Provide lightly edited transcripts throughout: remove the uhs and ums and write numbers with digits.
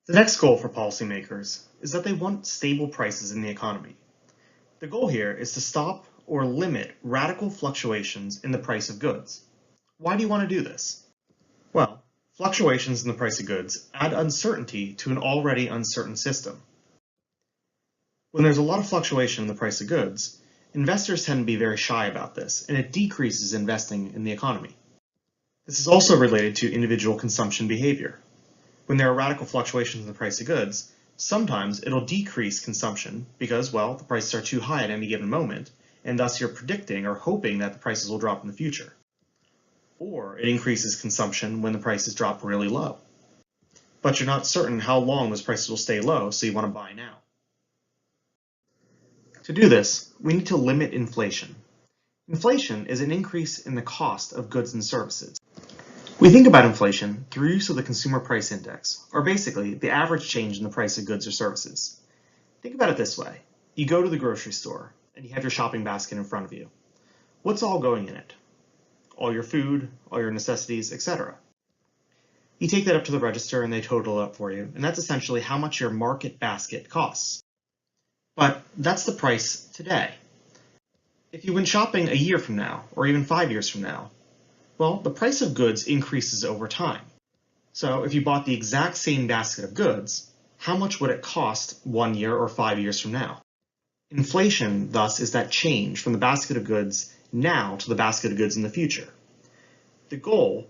The next goal for policymakers is that they want stable prices in the economy. The goal here is to stop or limit radical fluctuations in the price of goods. Why do you want to do this? Well, fluctuations in the price of goods add uncertainty to an already uncertain system. When there's a lot of fluctuation in the price of goods, investors tend to be very shy about this, and it decreases investing in the economy. This is also related to individual consumption behavior. When there are radical fluctuations in the price of goods, sometimes it'll decrease consumption because, well, the prices are too high at any given moment, and thus you're predicting or hoping that the prices will drop in the future. Or it increases consumption when the prices drop really low. But you're not certain how long those prices will stay low, so you want to buy now. To do this, we need to limit inflation. Inflation is an increase in the cost of goods and services. We think about inflation through use of the Consumer Price Index, or basically the average change in the price of goods or services. Think about it this way. You go to the grocery store and you have your shopping basket in front of you. What's all going in it? All your food, all your necessities, etc. You take that up to the register and they total it up for you, and that's essentially how much your market basket costs. But that's the price today. If you went shopping a year from now, or even 5 years from now, well, the price of goods increases over time. So if you bought the exact same basket of goods, how much would it cost 1 year or 5 years from now? Inflation, thus, is that change from the basket of goods now to the basket of goods in the future. The goal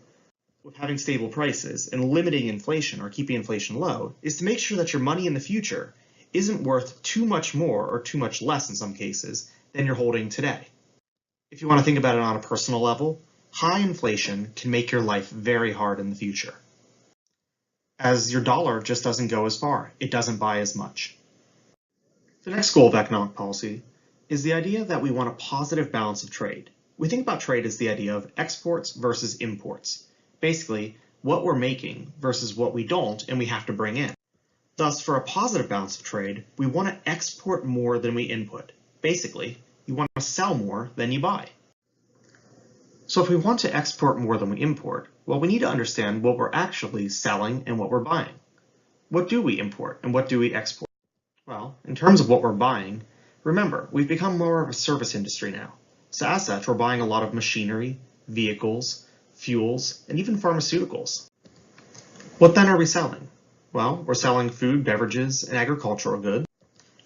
with having stable prices and limiting inflation or keeping inflation low is to make sure that your money in the future isn't worth too much more or too much less in some cases than you're holding today. If you want to think about it on a personal level, high inflation can make your life very hard in the future, as your dollar just doesn't go as far. It doesn't buy as much. The next goal of economic policy is the idea that we want a positive balance of trade. We think about trade as the idea of exports versus imports. Basically, what we're making versus what we don't and we have to bring in. Thus, for a positive balance of trade, we want to export more than we input. Basically, you want to sell more than you buy. So if we want to export more than we import, well, we need to understand what we're actually selling and what we're buying. What do we import and what do we export? Well, in terms of what we're buying, remember, we've become more of a service industry now. So as such, we're buying a lot of machinery, vehicles, fuels, and even pharmaceuticals. What then are we selling? Well, we're selling food, beverages, and agricultural goods,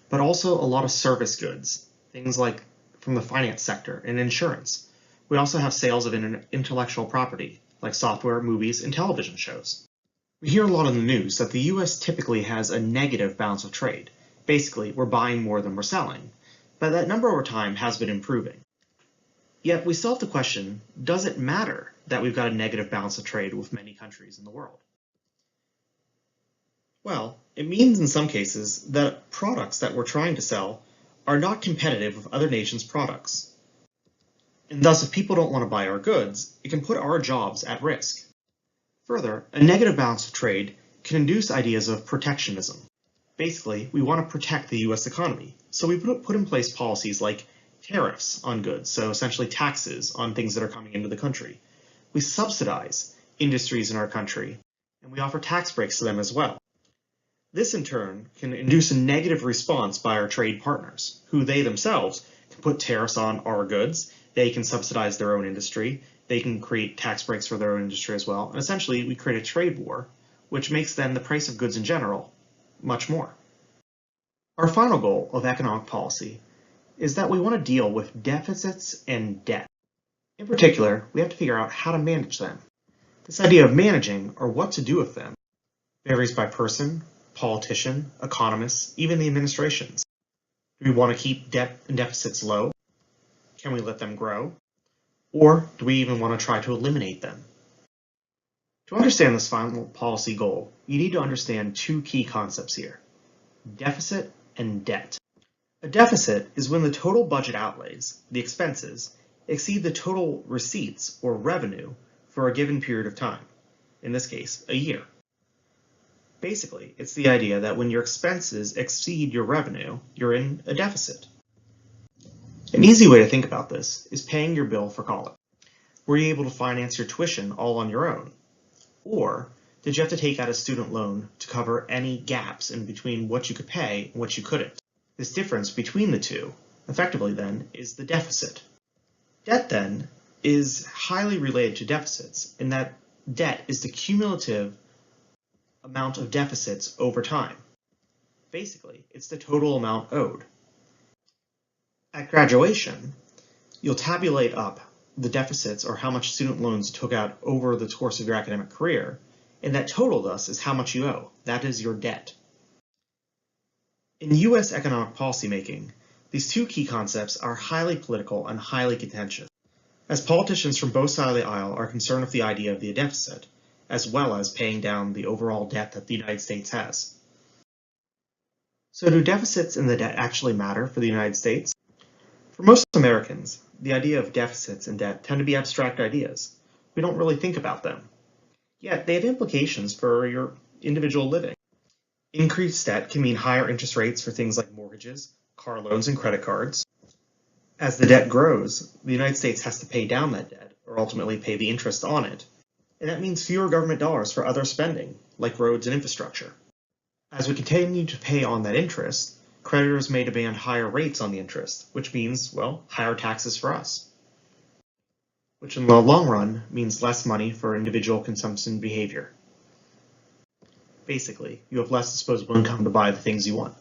but also a lot of service goods, things like from the finance sector and insurance. We also have sales of intellectual property, like software, movies, and television shows. We hear a lot in the news that the US typically has a negative balance of trade. Basically, we're buying more than we're selling, but that number over time has been improving. Yet we still have to question, does it matter that we've got a negative balance of trade with many countries in the world? Well, it means in some cases that products that we're trying to sell are not competitive with other nations' products. And thus, if people don't want to buy our goods, it can put our jobs at risk. Further, a negative balance of trade can induce ideas of protectionism. Basically, we want to protect the US economy, so we put in place policies like tariffs on goods, so essentially taxes on things that are coming into the country. We subsidize industries in our country, and we offer tax breaks to them as well. This, in turn, can induce a negative response by our trade partners, who they themselves can put tariffs on our goods. They can subsidize their own industry, they can create tax breaks for their own industry as well, and essentially we create a trade war, which makes then the price of goods in general much more. Our final goal of economic policy is that we want to deal with deficits and debt. In particular, we have to figure out how to manage them. This idea of managing, or what to do with them, varies by person, politician, economists, even the administrations. Do we want to keep debt and deficits low? Can we let them grow? Or do we even want to try to eliminate them? To understand this final policy goal, you need to understand two key concepts here: deficit and debt. A deficit is when the total budget outlays, the expenses, exceed the total receipts or revenue for a given period of time, in this case, a year. Basically, it's the idea that when your expenses exceed your revenue, you're in a deficit. An easy way to think about this is paying your bill for college. Were you able to finance your tuition all on your own? Or Did you have to take out a student loan to cover any gaps in between what you could pay and what you couldn't? This difference between the two, effectively then, is the deficit. Debt then is highly related to deficits in that debt is the cumulative amount of deficits over time. Basically, it's the total amount owed. At graduation, you'll tabulate up the deficits or how much student loans you took out over the course of your academic career, and that total thus is how much you owe. That is your debt. In U.S. economic policymaking, these two key concepts are highly political and highly contentious, as politicians from both sides of the aisle are concerned with the idea of the deficit, as well as paying down the overall debt that the United States has. So do deficits and the debt actually matter for the United States? For most Americans, the idea of deficits and debt tend to be abstract ideas. We don't really think about them. Yet they have implications for your individual living. Increased debt can mean higher interest rates for things like mortgages, car loans, and credit cards. As the debt grows, the United States has to pay down that debt, or ultimately pay the interest on it. And that means fewer government dollars for other spending, like roads and infrastructure. As we continue to pay on that interest, creditors may demand higher rates on the interest, which means, well, higher taxes for us. Which in the long run means less money for individual consumption behavior. Basically, you have less disposable income to buy the things you want.